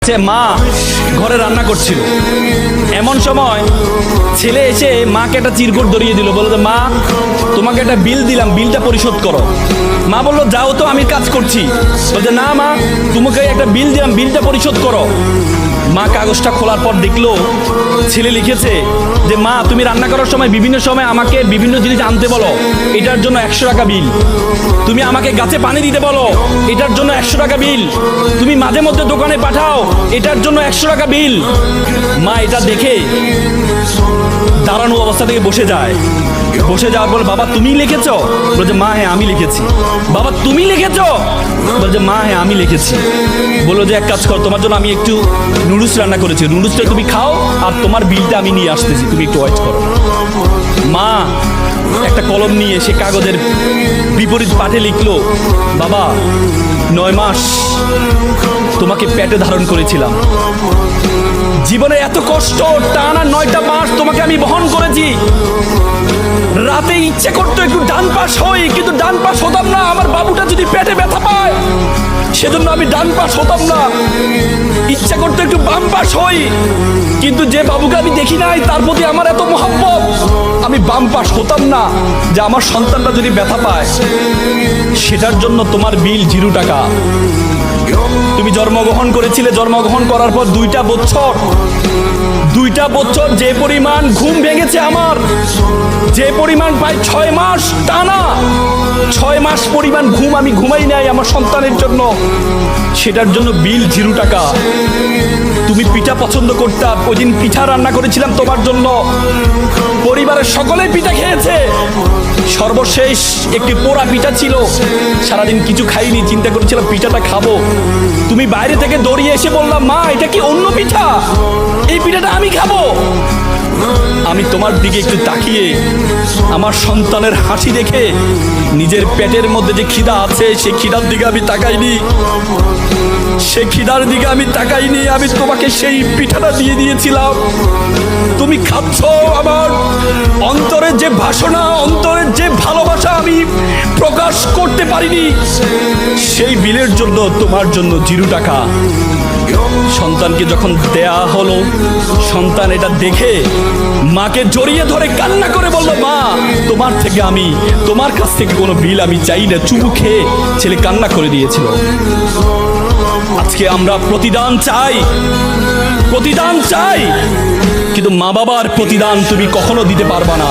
মা ঘরে রান্না করছিল, এমন সময় ছেলে এসে মাকে একটা চিরকুট ধরিয়ে দিল, বললো মা তোমাকে একটা বিল দিলাম, বিলটা পরিশোধ করো। মা বললো যাও তো, আমি কাজ করছি। বলছে না মা, তোমাকে একটা বিল দিলাম, বিলটা পরিশোধ করো। মা কাগজটা খোলার পর দেখলো ছেলে লিখেছে যে মা তুমি রান্না করার সময় বিভিন্ন সময় আমাকে বিভিন্ন জিনিস আনতে বলো, এটার জন্য 100 টাকা বিল। তুমি আমাকে গাছে পানি দিতে বলো, এটার জন্য 100 টাকা বিল। তুমি মাঝে মধ্যে দোকানে পাঠাও, এটার জন্য 100 টাকা বিল। মা এটা দেখে দাঁড়ানো অবস্থা থেকে বসে যায়। বসে যাওয়ার পর বাবা তুমি লিখেছো? বলছে মা হ্যাঁ আমি লিখেছি। বাবা তুমি লিখেছো? বলছে মা হ্যাঁ আমি লিখেছি। বললো যে এক কাজ কর, তোমার জন্য আমি একটু নুডলস রান্না করেছি, নুডলসটা তুমি খাও আর তোমার বিলটা আমি নিয়ে আসতেছি, তুমি একটু ওয়েট করো। মা একটা কলম নিয়ে সে কাগজের বিপরীত পাঠে লিখলো, বাবা 9 মাস তোমাকে পেটে ধারণ করেছিলাম, জীবনে এত কষ্ট টানা 9টা মাস তোমাকে আমি বহন করেছি। রাতে ইচ্ছে করতো একটু ডান পাশ হই, কিন্তু ডান পাশ হতাম না। আমার বাবুটা যদি পেটে ব্যথা পায় সেজন্য আমি ডান পাশ হতাম না। ইচ্ছা করতো একটু বাম পাশ হই, কিন্তু যে বাবুকে আমি দেখি নাই তার প্রতি আমার এত মহব্বত, আমি বাম পাশ হতাম না যে আমার সন্তানটা যদি ব্যথা পায়। সেটার জন্য তোমার বিল 0 টাকা। তুমি জন্মগ্রহণ করেছিলে, জন্মগ্রহণ করার পর 2টা বছর যে পরিমাণ ঘুম ভেঙেছে আমার, যে পরিমাণ প্রায় 6 মাস টানা 6 মাস পরিমাণ ঘুম আমি ঘুমাই নাই আমার সন্তানের জন্য, সেটার জন্য বিল 0 টাকা। তুমি পিঠা পছন্দ করতে, ওই দিন পিঠা রান্না করেছিলাম তোমার জন্য, পরিবারের সকলেই পিঠা খেয়েছে। সর্বশেষ একটি পোড়া পিঠা ছিল, সারাদিন কিছু খাইনি, চিন্তা করেছিলাম পিঠাটা খাবো। তুমি বাইরে থেকে দৌড়িয়ে এসে বললাম মা এটা কি অন্য পিঠা, এই পিঠাটা আমি খাবো। আমি তোমার দিকে একটু তাকিয়ে আমার সন্তানের হাসি দেখে নিজের পেটের মধ্যে যে খিদা আছে সেই খিদার দিকে আমি তাকাইনি, সেই খিদার দিকে আমি তাকাইনি। আমি তোমাকে সেই পিঠাটা দিয়ে দিয়েছিলাম, তুমি খাচ্ছ। আমার অন্তরের যে বাসনা, অন্তরের যে ভালোবাসা আমি প্রকাশ করতে পারিনি, সেই বিলের জন্য তোমার জন্য 0 টাকা। সন্তানকে যখন দেয়া হলো, সন্তান এটা দেখে মাকে জড়িয়ে ধরে কান্না করে বললো মা তোমার কাছ থেকে কোনো বিল আমি চাই না। চুমু খেয়ে ছেলে কান্না করে দিয়েছিল। আজকে আমরা প্রতিদান চাই, কিন্তু মা বাবার প্রতিদান তুমি কখনো দিতে পারবা না।